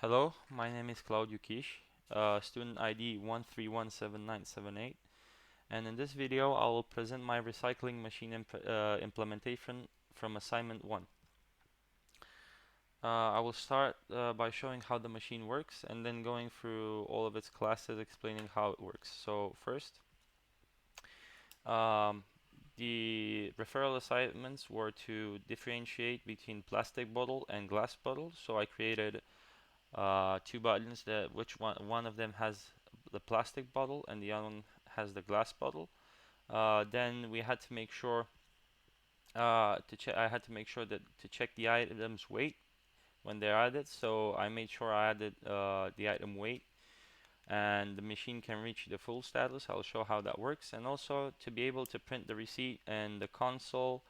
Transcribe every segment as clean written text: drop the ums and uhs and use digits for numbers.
Hello, my name is Claudio Kish, student ID 1317978, and in this video I will present my recycling machine implementation from assignment 1. I will start by showing how the machine works and then going through all of its classes explaining how it works. So first, um, the referral assignments were to differentiate between plastic bottle and glass bottle. So I created two buttons that which one of them has the plastic bottle and the other one has the glass bottle. Then we had to make sure I had to make sure that to check the item's weight when they're added. So I made sure I added the item weight and the machine can reach the full status. I'll show how that works, and also to be able to print the receipt and the console.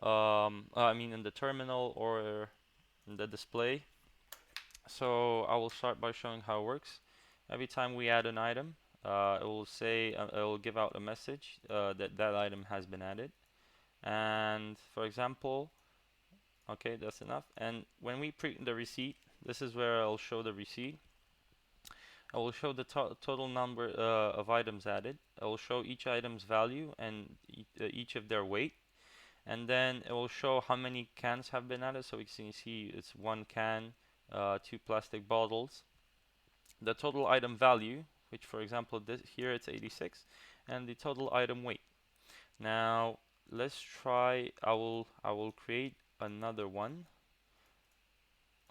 In the terminal or in the display. So I will start by showing how it works. Every time we add an item, it will say it will give out a message that that item has been added. And for example, okay, that's enough. And when we print the receipt, this is where I'll show the receipt. I will show the total number of items added. I will show each item's value and each of their weight. And then it will show how many cans have been added. So we can see it's one can, two plastic bottles, the total item value, which for example this here it's 86, and the total item weight. Now let's try. I will create another one.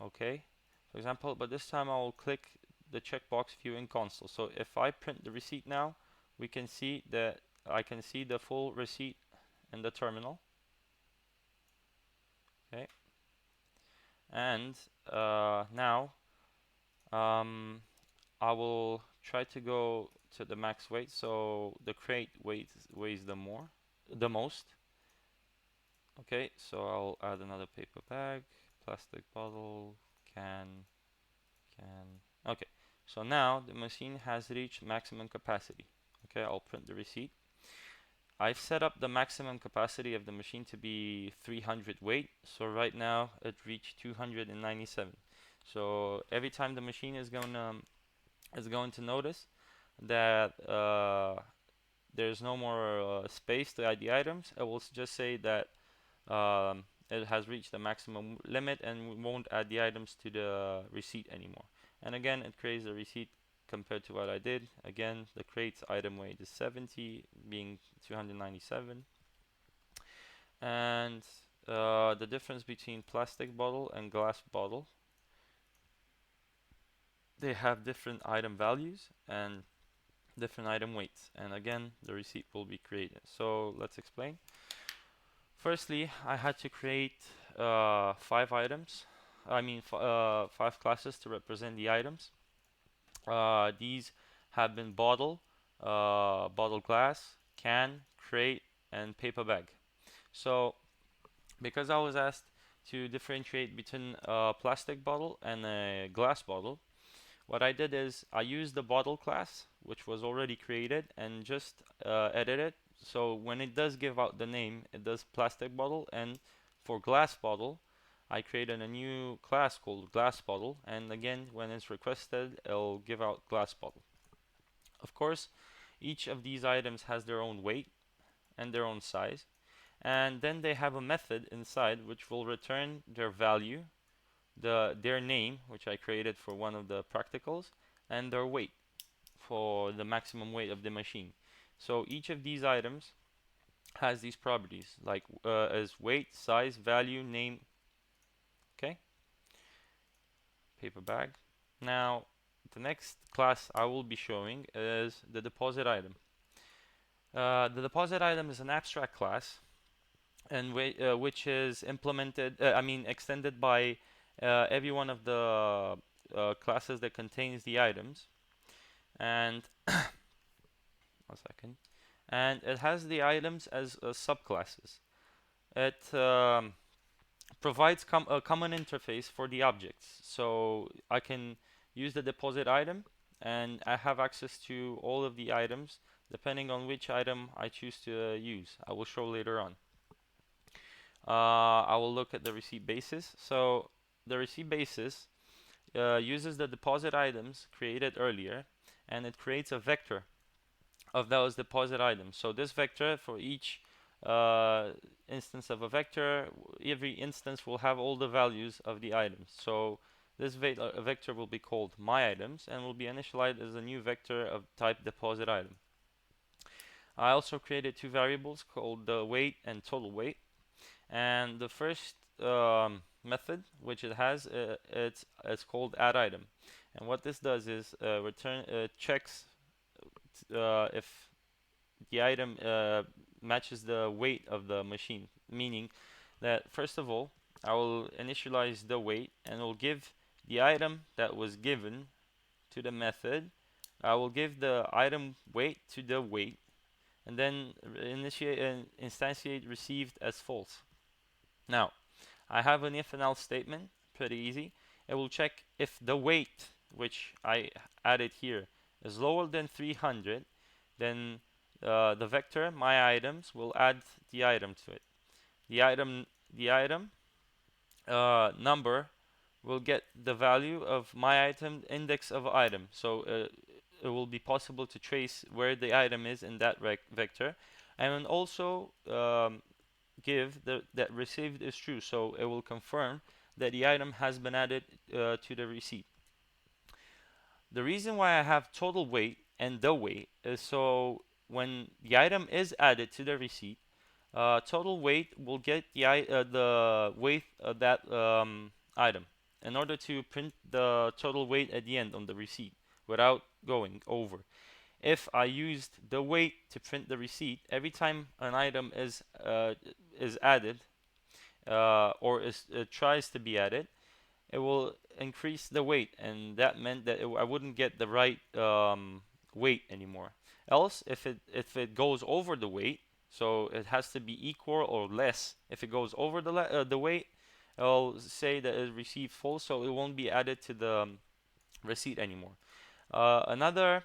Okay, for example, but this time I will click the checkbox view in console. So if I print the receipt now, we can see that I can see the full receipt in the terminal. Okay, and now I will try to go to the max weight, so the crate weighs the most. Okay, so I'll add another paper bag, plastic bottle, can. Okay, so now the machine has reached maximum capacity. Okay, I'll print the receipt. I've set up the maximum capacity of the machine to be 300 weight, so right now it reached 297. So every time the machine is going to notice that there's no more space to add the items, it will just say that it has reached the maximum limit and we won't add the items to the receipt anymore. And again, it creates a receipt compared to what I did. Again, the crate's item weight is 70, being 297. And the difference between plastic bottle and glass bottle, they have different item values and different item weights, and again the receipt will be created. So let's explain. Firstly, I had to create 5 classes to represent the items. These have been bottle, bottle glass, can, crate, and paper bag. So because I was asked to differentiate between a plastic bottle and a glass bottle, what I did is I used the bottle class, which was already created, and just edit it. So when it does give out the name, it does plastic bottle, and for glass bottle, I created a new class called glass bottle, and again, when it's requested, it'll give out glass bottle. Of course, each of these items has their own weight and their own size, and then they have a method inside which will return their value, their name, which I created for one of the practicals, and their weight for the maximum weight of the machine. So each of these items has these properties like as weight, size, value, name. Okay, paper bag. Now the next class I will be showing is the deposit item. The deposit item is an abstract class, and which is extended by every one of the classes that contains the items. And one second. And it has the items as subclasses. It provides a common interface for the objects. So I can use the deposit item, and I have access to all of the items depending on which item I choose to use. I will show later on. I will look at the receipt basis. So the receipt basis uses the deposit items created earlier, and it creates a vector of those deposit items. So this vector, for each instance of a vector, every instance will have all the values of the items. So this vector will be called myItems and will be initialized as a new vector of type deposit item. I also created two variables called the weight and total weight. And the first method, which it has, it's called add item. And what this does is checks if the item matches the weight of the machine, meaning that first of all, I will initialize the weight and will give the item that was given to the method. I will give the item weight to the weight, and then initiate and instantiate received as false. Now, I have an if and else statement, pretty easy. It will check if the weight, which I added here, is lower than 300, then the vector myItems will add the item to it. The item number will get the value of myItem index of item. So it will be possible to trace where the item is in that vector, and also give that received is true. So it will confirm that the item has been added to the receipt. The reason why I have total weight and the weight is so when the item is added to the receipt, total weight will get the weight of that item in order to print the total weight at the end on the receipt without going over. If I used the weight to print the receipt, every time an item is added or tries to be added, it will increase the weight, and that meant that I wouldn't get the right weight anymore. Else, if it goes over the weight, so it has to be equal or less. If it goes over the weight, it'll say that it received false, so it won't be added to the receipt anymore. Another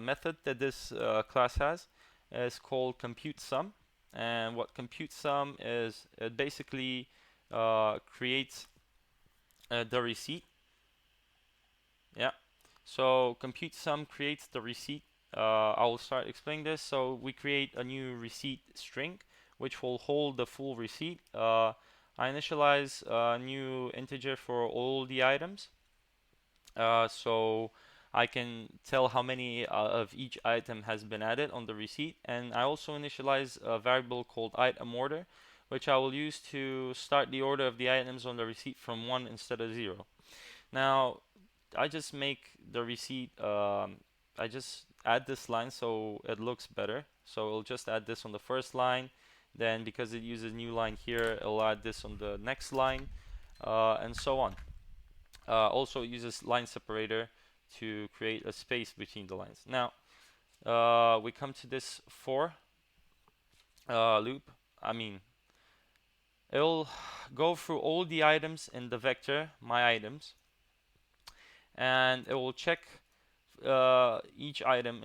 method that this class has is called compute sum, and what compute sum is, it basically creates the receipt. Yeah, so compute sum creates the receipt. I will start explaining this. So we create a new receipt string which will hold the full receipt. I initialize a new integer for all the items, so I can tell how many of each item has been added on the receipt. And I also initialize a variable called item order, which I will use to start the order of the items on the receipt from 1 instead of 0. Now, I just make the receipt, I just add this line so it looks better. So it'll just add this on the first line. Then because it uses new line here, it'll add this on the next line, and so on. Also it uses line separator to create a space between the lines. Now, we come to this for loop. I mean, it'll go through all the items in the vector myItems, and it will check each item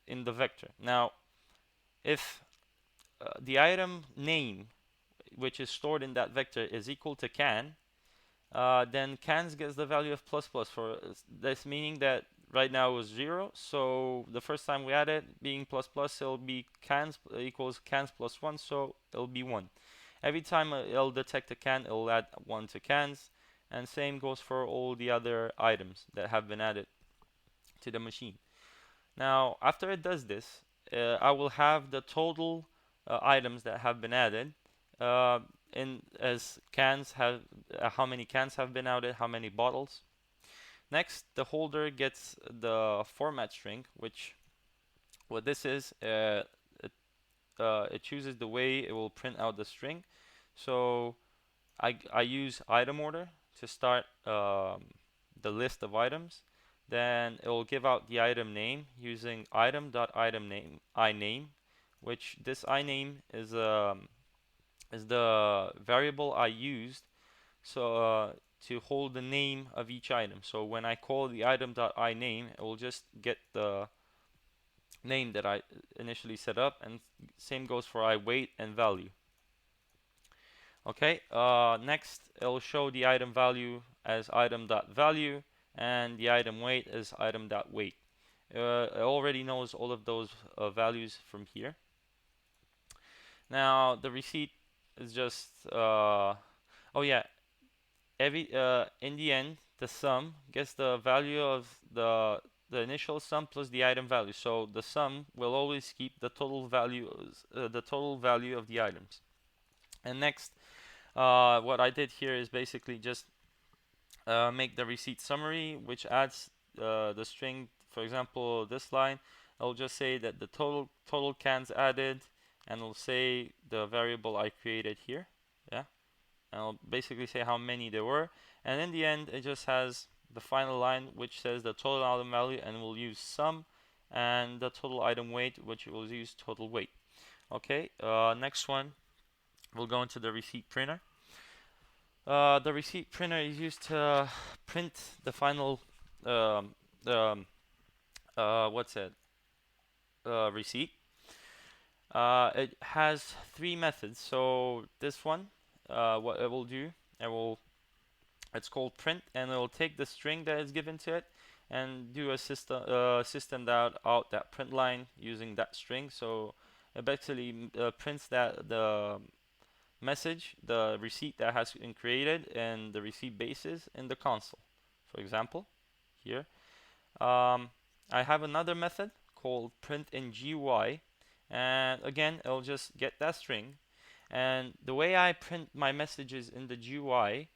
in the vector. Now, if the item name, which is stored in that vector, is equal to can, then cans gets the value of plus plus. For this, meaning that right now it was 0, so the first time we add it, being plus plus, it'll be cans equals cans plus 1, so it'll be 1. Every time it'll detect a can, it'll add 1 to cans, and same goes for all the other items that have been added to the machine. Now, after it does this, I will have the total items that have been added as cans have, how many cans have been added, how many bottles. Next, the holder gets the format string, which what this is, it chooses the way it will print out the string. So I use item order to start the list of items. Then it will give out the item name using item.itemName iname, which this iname is the variable I used so to hold the name of each item. So when I call the item.iname, it will just get the name that I initially set up, and same goes for iWeight and value. Okay, next it'll show the item value as item.value, and the item weight as item.weight. It already knows all of those values from here. Now the receipt is just oh yeah, every in the end the sum gets the value of the initial sum plus the item value. So the sum will always keep the total value of the items. And next, what I did here is basically just make the receipt summary, which adds the string. For example, this line, I'll just say that the total cans added, and I'll say the variable I created here. Yeah, and I'll basically say how many there were. And in the end, it just has the final line, which says the total item value, and we'll use sum, and the total item weight, which will use total weight. Okay. Next one, we'll go into the receipt printer. The receipt printer is used to print the final um, um, what's it? Receipt. It has three methods. So this one, what it will do, it's called print, and it will take the string that is given to it and do a system out that print line using that string. So it basically prints that the message, the receipt that has been created, and the receipt basis in the console. For example, here, I have another method called print in GUI, and again, it'll just get that string. And the way I print my messages in the GUI,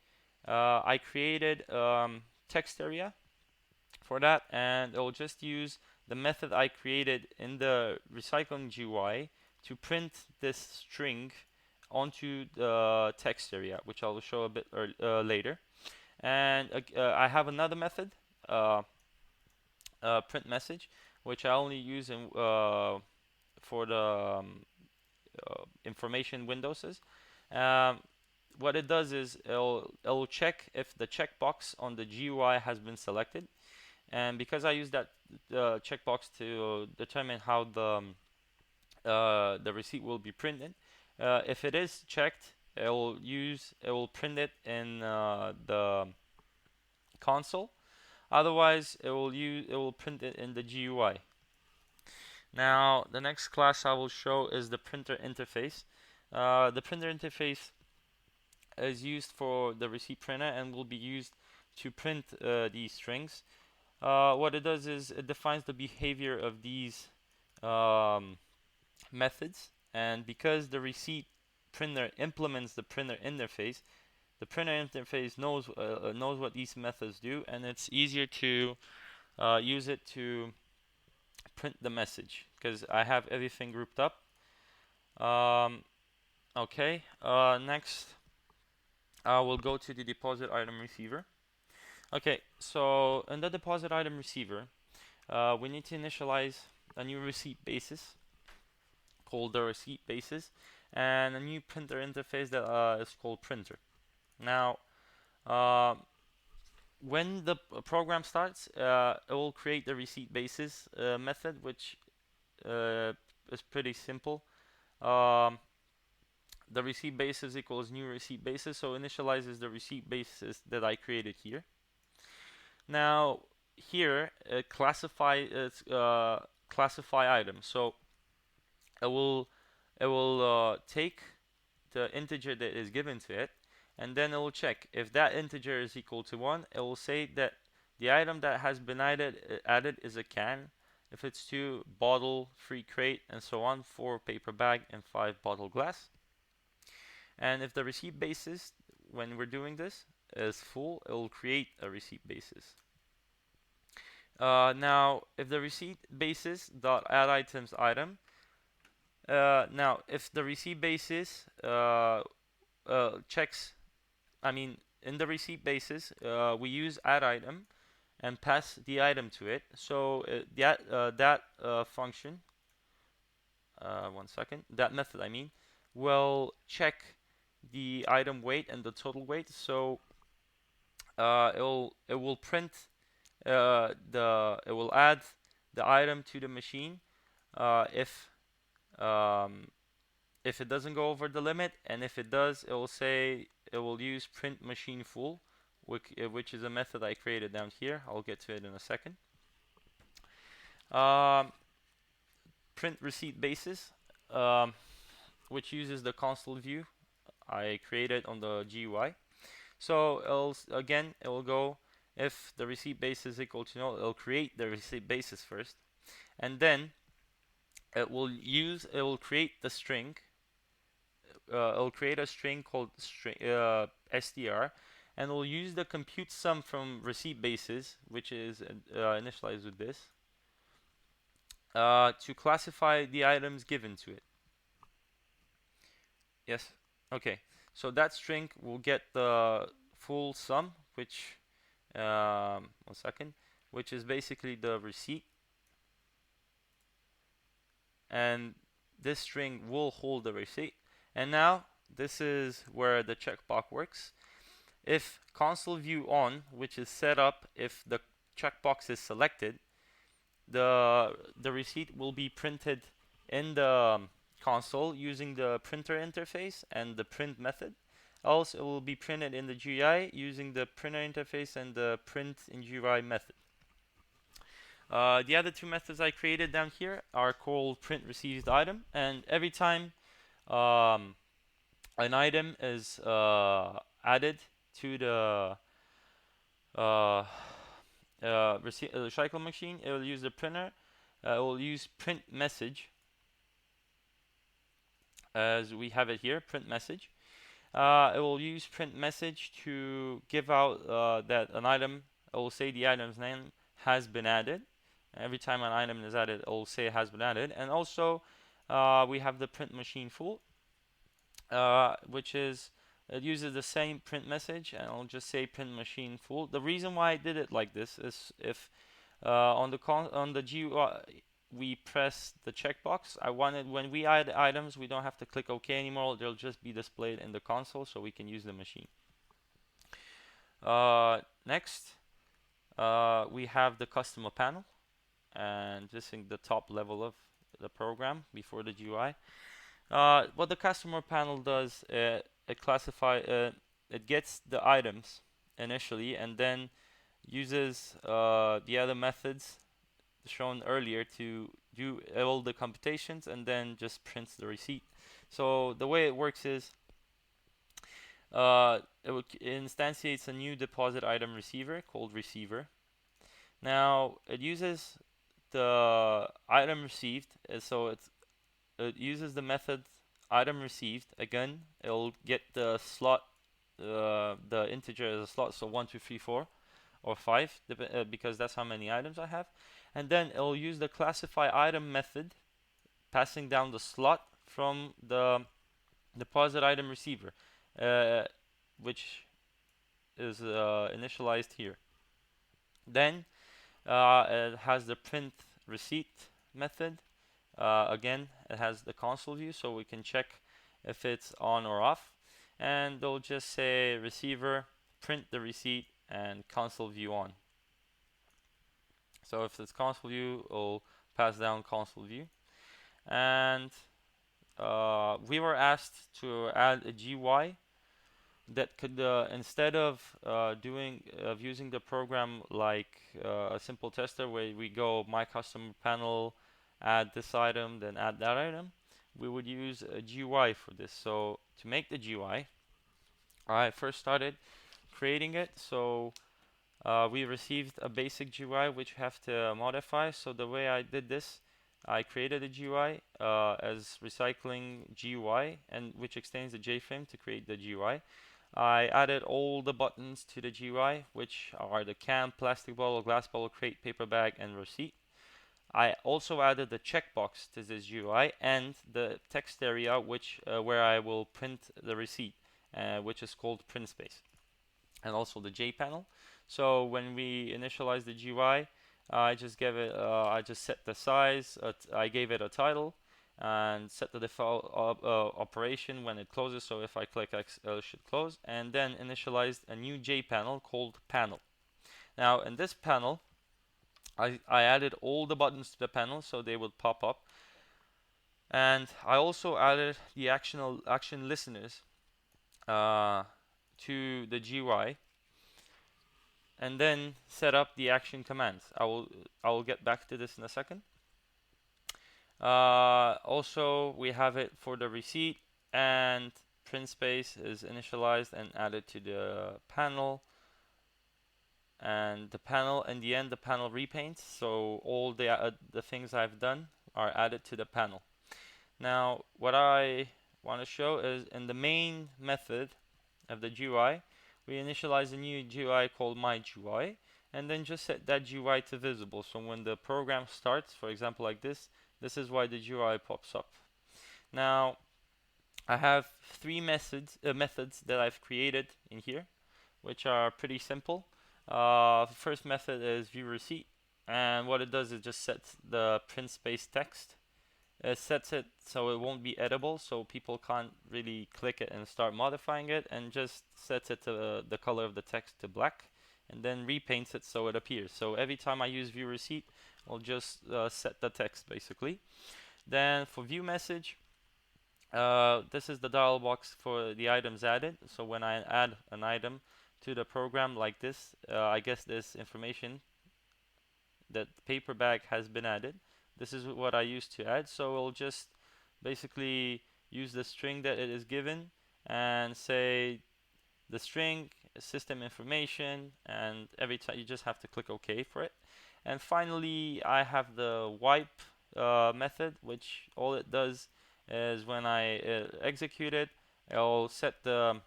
I created text area for that, and it'll just use the method I created in the recycling GUI to print this string onto the text area, which I will show a bit later. And I have another method, print message, which I only use for the information windows. What it does is it'll check if the checkbox on the GUI has been selected, and because I use that checkbox to determine how the receipt will be printed, if it is checked, it will print it in the console. Otherwise, it will print it in the GUI. Now, the next class I will show is the printer interface. The printer interface is used for the receipt printer and will be used to print these strings. What it does is it defines the behavior of these methods, and because the receipt printer implements the printer interface, the printer interface knows what these methods do, and it's easier to use it to print the message because I have everything grouped up. Okay, next I will go to the deposit item receiver. Okay, so in the deposit item receiver, we need to initialize a new receipt basis called the receipt basis, and a new printer interface that is called printer. Now, when the program starts, it will create the receipt basis method, which is pretty simple. The receipt basis equals new receipt basis, so initializes the receipt basis that I created here. Now here classify items. So it will take the integer that is given to it, and then it will check if that integer is equal to 1. It will say that the item that has been added is a can. If it's 2, bottle, 3 crate, and so on, 4 paper bag, and 5 bottle glass. And if the receipt basis, when we're doing this, is full, it will create a receipt basis. Now, if the receipt basis dot add items item, now if the receipt basis checks, in the receipt basis, we use add item and pass the item to it. So that function, that method, will check the item weight and the total weight. So it will print it will add the item to the machine if it doesn't go over the limit, and if it does, it will say it will use print machine full, which is a method I created down here. I'll get to it in a second. Um, print receipt basis, um, which uses the console view I created on the GUI. So it will go if the receipt basis is equal to 0, it'll create the receipt basis first, and then it will create the string. It'll create a string called str, and we'll use the compute sum from receipt basis, which is initialized with this, to classify the items given to it. Yes. Okay. So that string will get the full sum, which 1 second, which is basically the receipt, and this string will hold the receipt. And now this is where the checkbox works. If console view on, which is set up if the checkbox is selected, the receipt will be printed in the console using the printer interface and the print method. Also, it will be printed in the GUI using the printer interface and the print in GUI method. The other two methods I created down here are called print received item, and every time an item is added to the recycle machine, it will use the printer. It will use print message, as we have it here, print message. It will use print message to give out that an item. It will say the item's name has been added. Every time an item is added, it will say it has been added. And also, we have the print machine full, which is it uses the same print message, and I'll just say print machine full. The reason why I did it like this is if on the GUI we press the checkbox, I wanted when we add items, we don't have to click OK anymore. They'll just be displayed in the console, so we can use the machine. Next, we have the customer panel, and this is the top level of the program before the GUI. What the customer panel does, it gets the items initially, and then uses the other methods shown earlier to do all the computations, and then just prints the receipt. So the way it works is it instantiates a new deposit item receiver called receiver. Now it uses the item received, so it uses the method item received. Again, it'll get the slot, the integer as a slot, so 1, 2, 3, 4, or 5, because that's how many items I have. And then it'll use the classify item method, passing down the slot from the deposit item receiver, which is initialized here. Then it has the print receipt method. Again, it has the console view, so we can check if it's on or off. And they'll just say receiver, print the receipt, and console view on. So if it's console view, it'll pass down console view. And we were asked to add a GUI that could, instead of using the program like a simple tester where we go my customer panel, add this item, then add that item, we would use a GUI for this. So to make the GUI, I first started creating it. So we received a basic GUI which we have to modify. So the way I did this, I created a GUI as recycling GUI, and which extends the JFrame to create the GUI. I added all the buttons to the GUI, which are the can, plastic bottle, glass bottle, crate, paper bag, and receipt. I also added the checkbox to this GUI and the text area, which where I will print the receipt, which is called print space, and also the J panel. So when we initialize the GUI, I just set the size. I gave it a title and set the default operation when it closes. So if I click X, it should close, and then initialized a new J panel called panel. Now in this panel, I added all the buttons to the panel so they would pop up, and I also added the action listeners to the GUI. and then set up the action commands. I will get back to this in a second. Also, we have it for the receipt, and print space is initialized and added to the panel. And the panel, in the end, the panel repaints. So all the things I've done are added to the panel. Now, what I want to show is in the main method of the GUI, we initialize a new GUI called myGUI, and then just set that GUI to visible. So when the program starts, for example, like this is why the GUI pops up. Now, I have three methods that I've created in here, which are pretty simple. First method is viewReceipt, and what it does is just sets the print space text. It sets it so it won't be editable, so people can't really click it and start modifying it, and just sets it to the color of the text to black, and then repaints it so it appears. So every time I use viewReceipt, I'll just set the text basically. Then for viewMessage, this is the dialog box for the items added. So when I add an item to the program like this, I guess this information that paper bag has been added. This is what I used to add. So we'll just basically use the string that it is given and say the string system information, and every time you just have to click OK for it. And finally, I have the wipe method, which all it does is when I execute it, I'll set the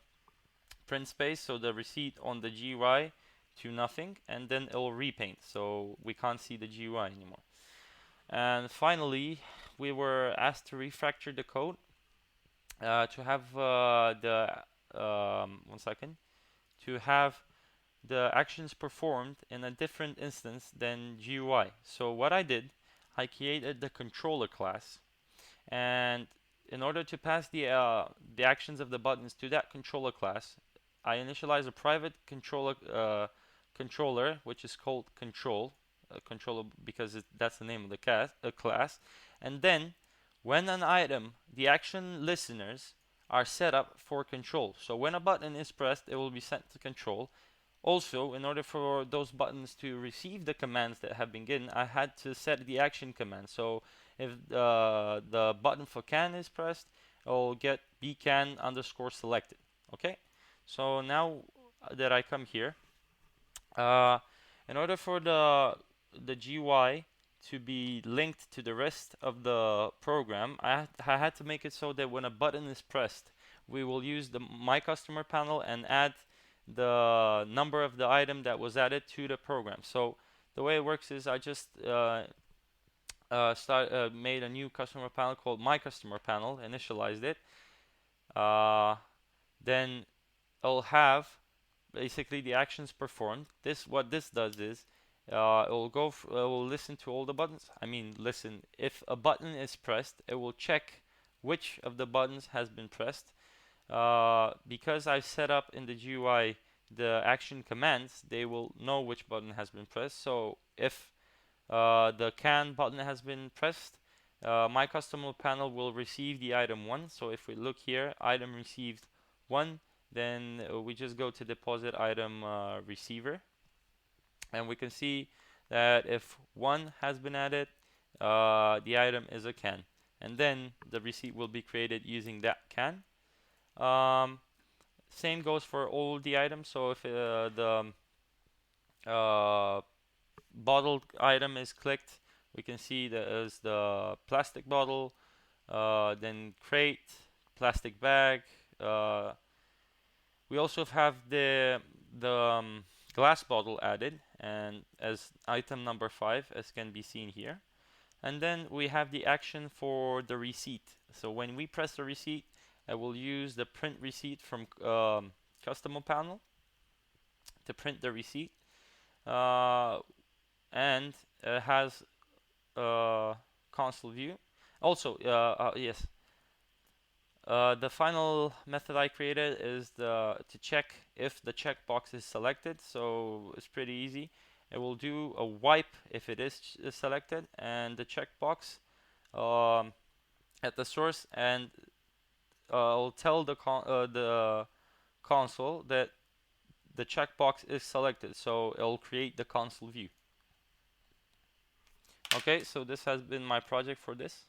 print space, so the receipt on the GUI, to nothing, and then it will repaint, so we can't see the GUI anymore. And finally, we were asked to refactor the code to have one second, to have the actions performed in a different instance than GUI. So what I did, I created the controller class, and in order to pass the actions of the buttons to that controller class, I initialize a private controller, which is called controller because that's the name of the class. And then when an item, the action listeners are set up for control. So when a button is pressed, it will be sent to control. Also, in order for those buttons to receive the commands that have been given, I had to set the action command. So if the button for can is pressed, it will get bcan underscore selected. Okay, so now that I come here, in order for the GUI to be linked to the rest of the program, I had to make it so that when a button is pressed, we will use the my customer panel and add the number of the item that was added to the program. So the way it works is I just made a new customer panel called my customer panel, initialized it. Then I'll have basically the actions performed. What this does is it will listen to all the buttons. I mean, listen, if a button is pressed, it will check which of the buttons has been pressed. Because I've set up in the GUI the action commands, they will know which button has been pressed. So if the can button has been pressed, my customer panel will receive the item 1. So if we look here, item received 1, then we just go to deposit item receiver, and we can see that if 1 has been added, the item is a can, and then the receipt will be created using that can. Same goes for all the items. So if the bottled item is clicked, we can see there's the plastic bottle, then crate, plastic bag. We also have the glass bottle added, and as item number 5, as can be seen here. And then we have the action for the receipt. So when we press the receipt, I will use the print receipt from customer panel to print the receipt, and it has console view. Also, yes. The final method I created is to check if the checkbox is selected. So it's pretty easy. It will do a wipe if it is selected, and the checkbox at the source, and I'll tell the console that the checkbox is selected, so it'll create the console view. Okay, so this has been my project for this.